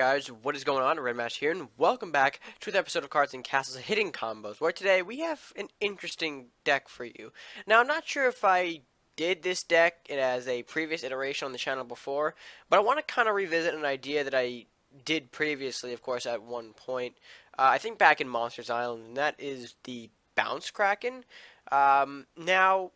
guys, what is going on? Red Match here, and welcome back to the episode of Cards and Castles Hitting Combos, where today we have an interesting deck for you. Now, I'm not sure if I did this deck as a previous iteration on the channel before, but I want to kind of revisit an idea that I did previously, of course, at one point. I think back in Monsters Island, and that is the Bounce Kraken. Now,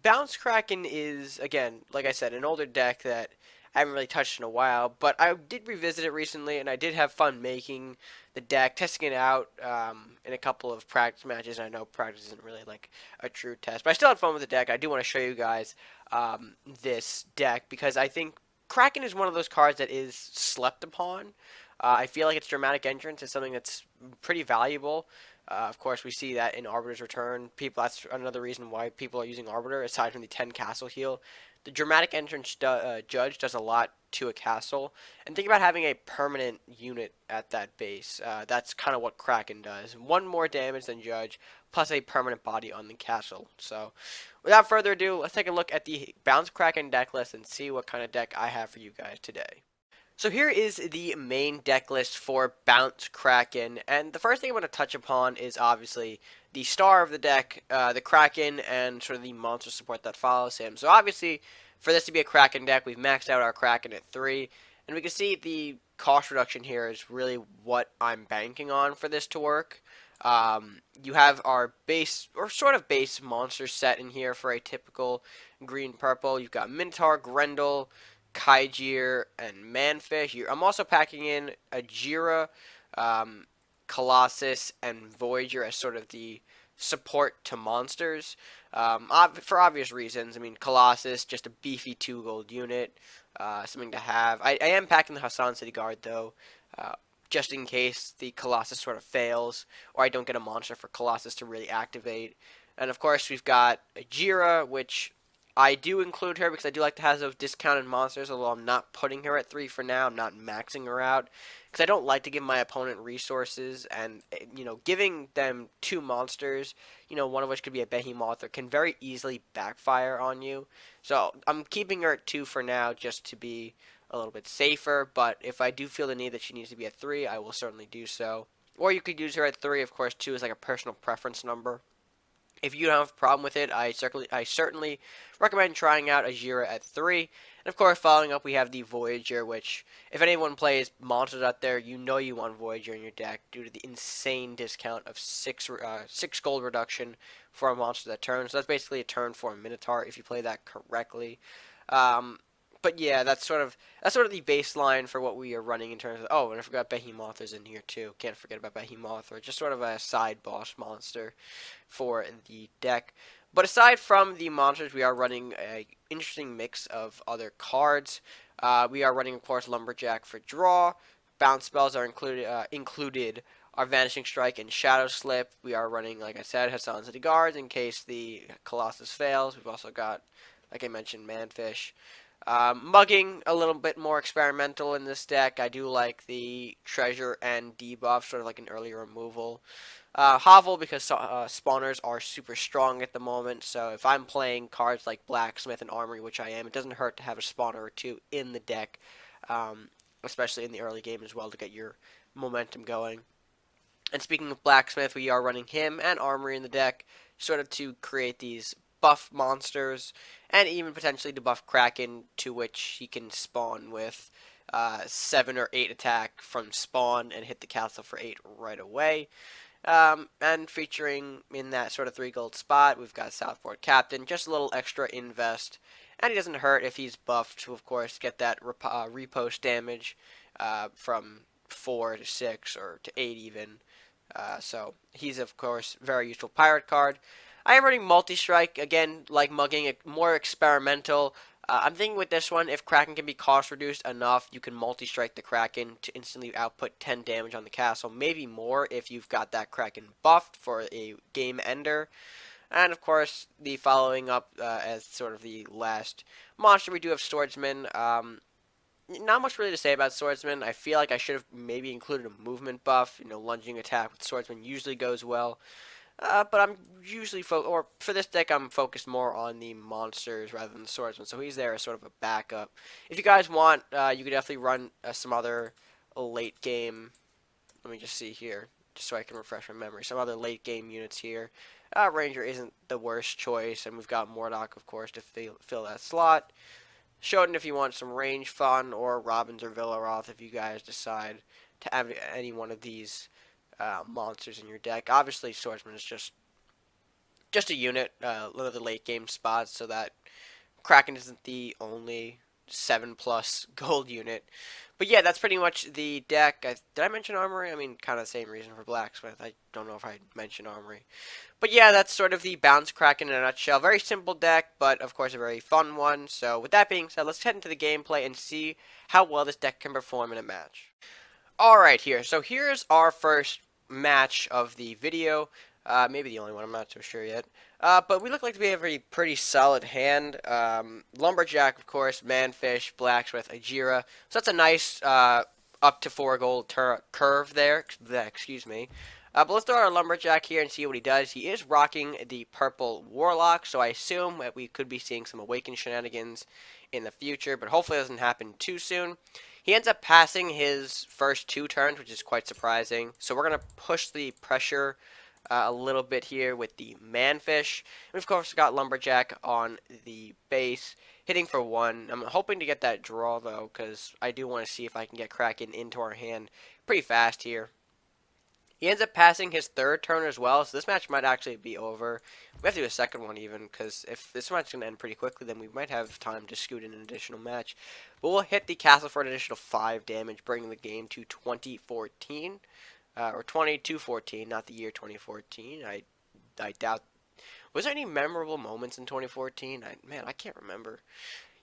Bounce Kraken is, again, like I said, an older deck that I haven't really touched in a while, but I did revisit it recently, and I did have fun making the deck, testing it out in a couple of practice matches. And I know practice isn't really like a true test, but I still had fun with the deck. I do want to show you guys this deck because I think Kraken is one of those cards that is slept upon. I feel like its dramatic entrance is something that's pretty valuable. Of course, we see that in Arbiter's Return. That's another reason why people are using Arbiter, aside from the 10 castle heal. The dramatic entrance judge does a lot to a castle. And think about having a permanent unit at that base. That's kind of what Kraken does. One more damage than judge, plus a permanent body on the castle. So, without further ado, let's take a look at the Bounce Kraken deck list and see what kind of deck I have for you guys today. So here is the main deck list for Bounce Kraken, and the first thing I want to touch upon is obviously the star of the deck, the Kraken, and sort of the monster support that follows him. So obviously, for this to be a Kraken deck, we've maxed out our Kraken at 3, and we can see the cost reduction here is really what I'm banking on for this to work. You have our base, or sort of base monster set in here for a typical green-purple. You've got Minotaur, Grendel, Kaijir, and Manfish. I'm also packing in Ajira, Colossus, and Voyager as sort of the support to monsters. For obvious reasons. I mean, Colossus, just a beefy 2 gold unit, something to have. I am packing the Hassan City Guard, though, just in case the Colossus sort of fails, or I don't get a monster for Colossus to really activate. And of course, we've got Ajira, which I do include her because I do like to have those discounted monsters, although I'm not putting her at 3 for now. I'm not maxing her out because I don't like to give my opponent resources, and giving them 2 monsters, one of which could be a Behemoth, or can very easily backfire on you. So I'm keeping her at 2 for now just to be a little bit safer, but if I do feel the need that she needs to be at 3, I will certainly do so. Or you could use her at 3, of course. 2 is like a personal preference number. If you don't have a problem with it, I certainly recommend trying out Ajira at 3. And of course, following up, we have the Voyager, which, if anyone plays monsters out there, you know you want Voyager in your deck due to the insane discount of 6 gold reduction for a monster that turns. So that's basically a turn for a Minotaur if you play that correctly. But yeah, that's sort of the baseline for what we are running in terms of. Oh, and I forgot Behemoth is in here too. Can't forget about Behemoth, or just sort of a side boss monster for the deck. But aside from the monsters, we are running an interesting mix of other cards. We are running, of course, Lumberjack for draw. Bounce spells are included. Our Vanishing Strike and Shadow Slip. We are running, like I said, Hassan City Guards in case the Colossus fails. We've also got, like I mentioned, Manfish. Mugging, a little bit more experimental in this deck. I do like the treasure and debuff, sort of like an early removal. Hovel, because spawners are super strong at the moment, so if I'm playing cards like Blacksmith and Armory, which I am, it doesn't hurt to have a spawner or 2 in the deck, especially in the early game as well, to get your momentum going. And speaking of Blacksmith, we are running him and Armory in the deck, sort of to create these buff monsters, and even potentially to buff Kraken, to which he can spawn with 7 or 8 attack from spawn and hit the castle for 8 right away. And featuring in that sort of 3 gold spot, we've got Southport Captain, just a little extra invest, and he doesn't hurt if he's buffed to, of course, get that repost damage from 4 to 6 or to 8 even. So he's, of course, very useful pirate card. I am running Multi-Strike, again, like Mugging, more experimental. I'm thinking with this one, if Kraken can be cost reduced enough, you can Multi-Strike the Kraken to instantly output 10 damage on the castle, maybe more if you've got that Kraken buffed for a game ender. And of course, the following up as sort of the last monster, we do have Swordsman. Not much really to say about Swordsman. I feel like I should have maybe included a movement buff. Lunging attack with Swordsman usually goes well. But I'm usually for this deck, I'm focused more on the monsters rather than the swordsman. So he's there as sort of a backup. If you guys want, you could definitely run some other late game. Let me just see here, just so I can refresh my memory. Some other late game units here. Ranger isn't the worst choice, and we've got Mordok, of course, to fill that slot. Shoten if you want some range fun, or Robbins or Villaroth if you guys decide to have any one of these monsters in your deck. Obviously, Swordsman is just a unit, one of the late game spots, so that Kraken isn't the only 7+ gold unit. But yeah, that's pretty much the deck. Did I mention Armory? I mean, kind of the same reason for Blacksmith. I don't know if I mentioned Armory. But yeah, that's sort of the Bounce Kraken in a nutshell. Very simple deck, but of course a very fun one. So with that being said, let's head into the gameplay and see how well this deck can perform in a match. Alright here, so here's our first match of the video. Maybe the only one, I'm not so sure yet. But we look like to be a pretty solid hand. Lumberjack, of course, Manfish, Blacksmith, Ajira. So that's a nice up to 4 gold curve there. Excuse me. But let's throw our Lumberjack here and see what he does. He is rocking the purple Warlock, so I assume that we could be seeing some Awaken shenanigans in the future, but hopefully it doesn't happen too soon. He ends up passing his first 2 turns, which is quite surprising. So we're going to push the pressure a little bit here with the Manfish. We've of course got Lumberjack on the base, hitting for 1. I'm hoping to get that draw though, because I do want to see if I can get Kraken into our hand pretty fast here. He ends up passing his 3rd turn as well, so this match might actually be over. We have to do a second one even, because if this match is going to end pretty quickly, then we might have time to scoot in an additional match. But we'll hit the castle for an additional 5 damage, bringing the game to 2014. Or 2214, not the year 2014. I doubt. Was there any memorable moments in 2014? Man, I can't remember.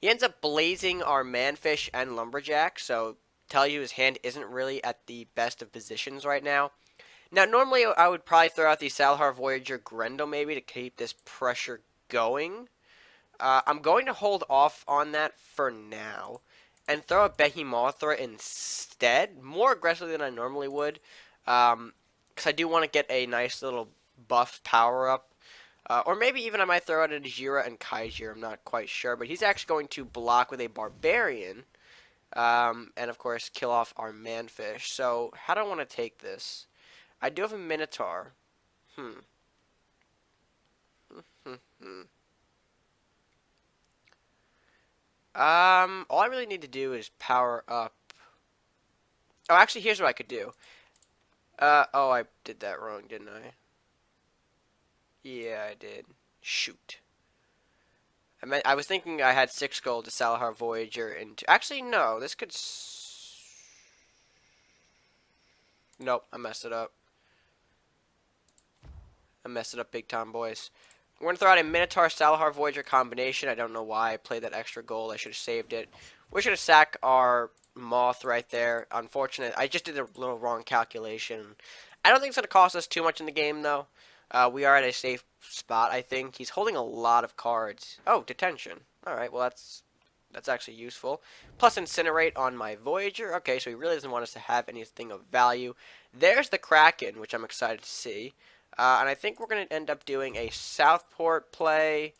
He ends up blazing our Manfish and Lumberjack, so tell you his hand isn't really at the best of positions right now. Now, normally I would probably throw out the Salahar Voyager Grendel maybe to keep this pressure going. I'm going to hold off on that for now and throw a Behemothra instead, more aggressively than I normally would, because I do want to get a nice little buff power up. Or maybe even I might throw out a Jira and Kaijir, I'm not quite sure, but he's actually going to block with a Barbarian, and of course kill off our Manfish. So how do I want to take this? I do have a Minotaur. All I really need to do is power up. Oh, actually, here's what I could do. Oh, I did that wrong, didn't I? Yeah, I did. Shoot. I was thinking I had 6 gold to Salahar Voyager and actually, no, this could nope, I messed it up. I messed it up big time, boys. We're going to throw out a Minotaur Salahar Voyager combination. I don't know why I played that extra gold. I should have saved it. We're going to sack our Moth right there. Unfortunate. I just did a little wrong calculation. I don't think it's going to cost us too much in the game, though. We are at a safe spot, I think. He's holding a lot of cards. Oh, Detention. Alright, well, that's actually useful. Plus Incinerate on my Voyager. Okay, so he really doesn't want us to have anything of value. There's the Kraken, which I'm excited to see. And I think we're going to end up doing a Southport play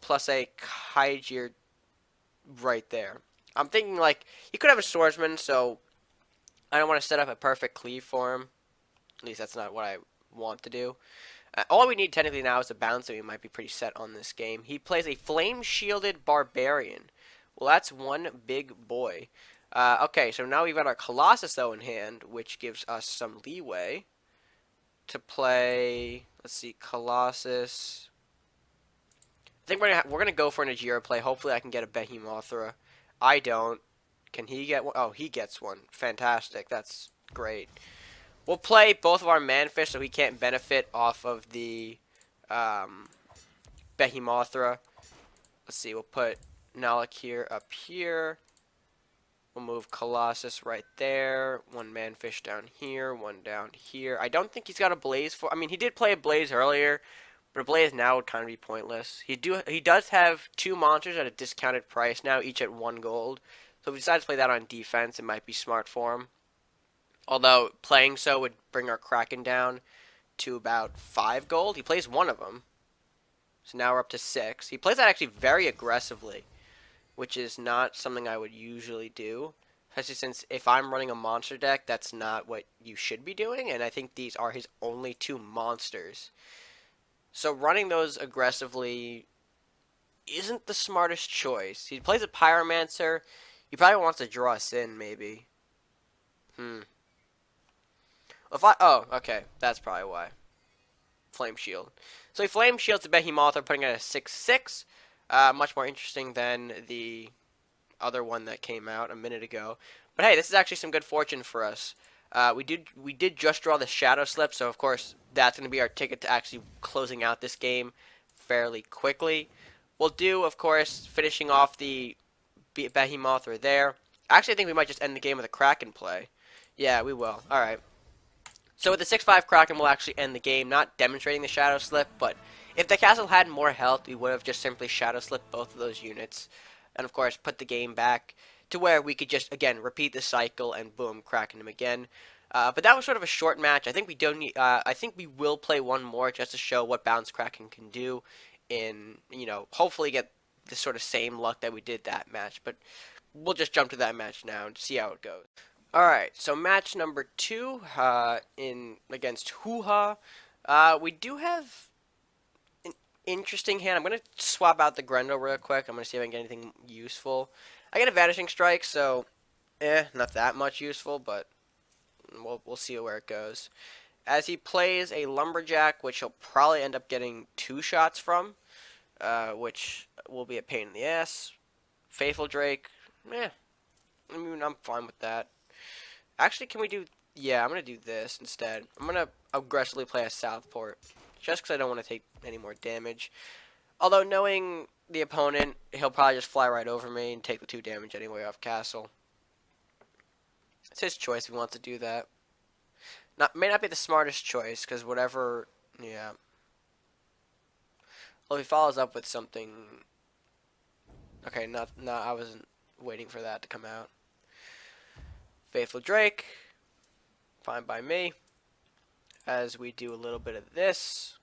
plus a Kaijir right there. I'm thinking, like, he could have a Swordsman, so I don't want to set up a perfect cleave for him. At least that's not what I want to do. All we need technically now is a bounce, so we might be pretty set on this game. He plays a Flame-Shielded Barbarian. Well, that's one big boy. Okay, so now we've got our Colossus, though, in hand, which gives us some leeway to play, let's see, Colossus. I think we're gonna go for an Ajira play. Hopefully I can get a Behemothra. I don't. Can he get one? Oh, he gets one. Fantastic. That's great. We'll play both of our Manfish so he can't benefit off of the Behemothra. Let's see, we'll put Nalik here up here. We'll move Colossus right there. One Manfish down here. One down here. I don't think he's got a Blaze for... I mean, he did play a Blaze earlier, but a Blaze now would kind of be pointless. He does have 2 monsters at a discounted price now, each at 1 gold. So if we decide to play that on defense, it might be smart for him. Although, playing so would bring our Kraken down to about 5 gold. He plays 1 of them. So now we're up to 6. He plays that actually very aggressively, which is not something I would usually do. Especially since if I'm running a monster deck, that's not what you should be doing, and I think these are his only two monsters. So running those aggressively isn't the smartest choice. He plays a Pyromancer. He probably wants to draw us in, maybe. Hmm. Oh, okay. That's probably why. Flame Shield. So he Flame Shields the Behemoth, putting it at a 6/6. Much more interesting than the other one that came out a minute ago. But hey, this is actually some good fortune for us. We did just draw the Shadow Slip, so of course that's going to be our ticket to actually closing out this game fairly quickly. We'll do, of course, finishing off the Behemoth right there. Actually, I think we might just end the game with a Kraken play. Yeah, we will. All right. So with the 6/5 Kraken, we'll actually end the game, not demonstrating the Shadow Slip, but if the castle had more health, we would have just simply Shadow Slipped both of those units. And of course, put the game back to where we could just, again, repeat the cycle and boom, Kraken him again. But that was sort of a short match. I think we don't need, I think we will play one more just to show what Bounce Kraken can do in, hopefully get the sort of same luck that we did that match. But we'll just jump to that match now and see how it goes. Alright, so match number 2 in against Hoo-Ha. We do have an interesting hand. I'm going to swap out the Grendel real quick. I'm going to see if I can get anything useful. I get a Vanishing Strike, so not that much useful, but we'll see where it goes. As he plays a Lumberjack, which he'll probably end up getting 2 shots from, which will be a pain in the ass. Faithful Drake, I mean, I'm fine with that. Actually, can we do... Yeah, I'm going to do this instead. I'm going to aggressively play a Southport, just because I don't want to take any more damage. Although, knowing the opponent, he'll probably just fly right over me and take the 2 damage anyway off castle. It's his choice if he wants to do that. May not be the smartest choice, because whatever... Yeah. Well, if he follows up with something... Okay, no, I wasn't waiting for that to come out. Faithful Drake, fine by me, as we do a little bit of this.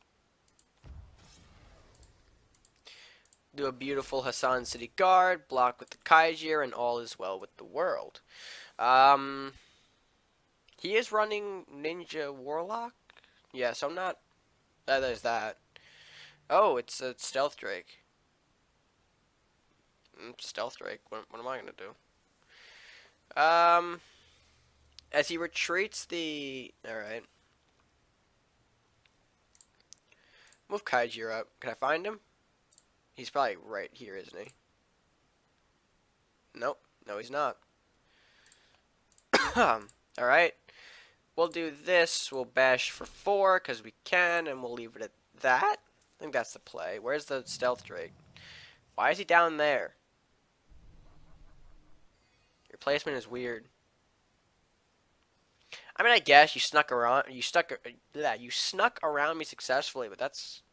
Do a beautiful Hassan City Guard, block with the Kaijir, and all is well with the world. He is running Ninja Warlock? Yeah, so I'm not... there's that. Oh, it's a Stealth Drake. Stealth Drake, what am I going to do? As he retreats the... Alright. Move Kaijir up. Can I find him? He's probably right here, isn't he? Nope. No, he's not. Alright. We'll do this. We'll bash for 4, because we can, and we'll leave it at that. I think that's the play. Where's the Stealth Drake? Why is he down there? Your placement is weird. I mean, I guess you snuck around. You snuck around me successfully, but that's.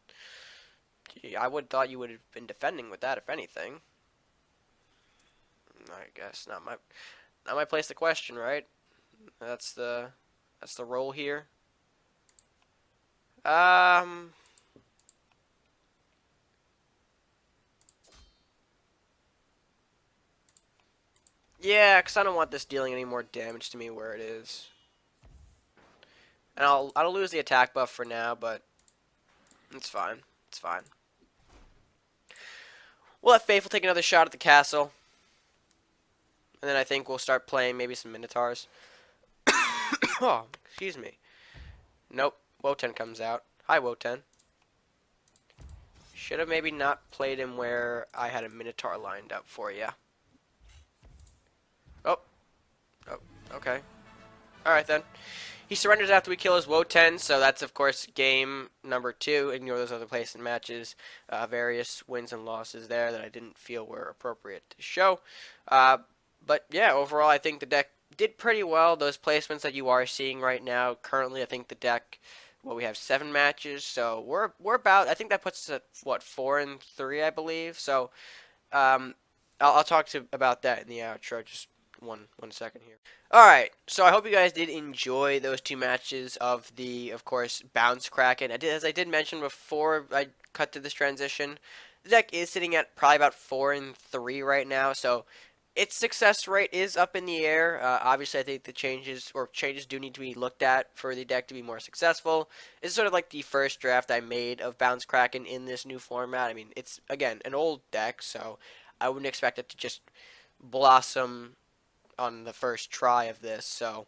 Gee, I would thought you would have been defending with that, if anything. I guess not my place to question, right? That's the role here. Yeah, because I don't want this dealing any more damage to me where it is. And I'll lose the attack buff for now, but it's fine. It's fine. We'll let Faithful take another shot at the castle. And then I think we'll start playing maybe some Minotaurs. Oh, excuse me. Nope. Wotan comes out. Hi, Wotan. Should have maybe not played him where I had a Minotaur lined up for you. Oh. Oh, okay. Alright then. He surrenders after we kill his Wotan, so that's, of course, game number 2. Ignore those other placement matches. Various wins and losses there that I didn't feel were appropriate to show. But, yeah, overall, I think the deck did pretty well. Those placements that you are seeing right now, currently, I think the deck, well, we have 7 matches, so we're about, I think that puts us at, what, 4-3, I believe. So, I'll talk about that in the outro, just one second here. Alright, so I hope you guys did enjoy those 2 matches of the, of course, Bounce Kraken. As I did mention before I cut to this transition, the deck is sitting at probably about 4-3 right now, so its success rate is up in the air. Obviously, I think the changes do need to be looked at for the deck to be more successful. It's sort of like the first draft I made of Bounce Kraken in this new format. I mean, it's again an old deck, so I wouldn't expect it to just blossom on the first try of this. So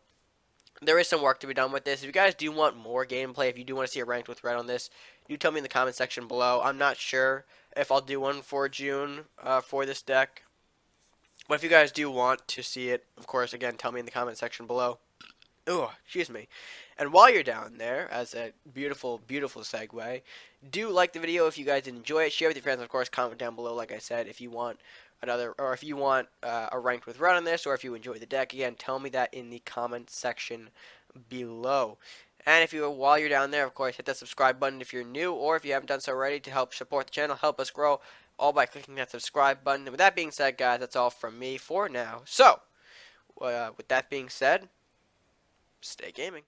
there is some work to be done with this. If you guys do want more gameplay, if you do want to see a ranked with red on this, do tell me in the comment section below. I'm not sure if I'll do one for June for this deck. But if you guys do want to see it, of course, again, tell me in the comment section below. Oh, excuse me. And while you're down there, as a beautiful, beautiful segue, do like the video if you guys enjoy it. Share with your friends, of course. Comment down below, like I said, if you want another, or if you want a ranked with red on this, or if you enjoy the deck. Again, tell me that in the comment section below. And if you, while you're down there, of course, hit that subscribe button if you're new, or if you haven't done so already, to help support the channel, help us grow, all by clicking that subscribe button. And with that being said, guys, that's all from me for now. So, with that being said, stay gaming.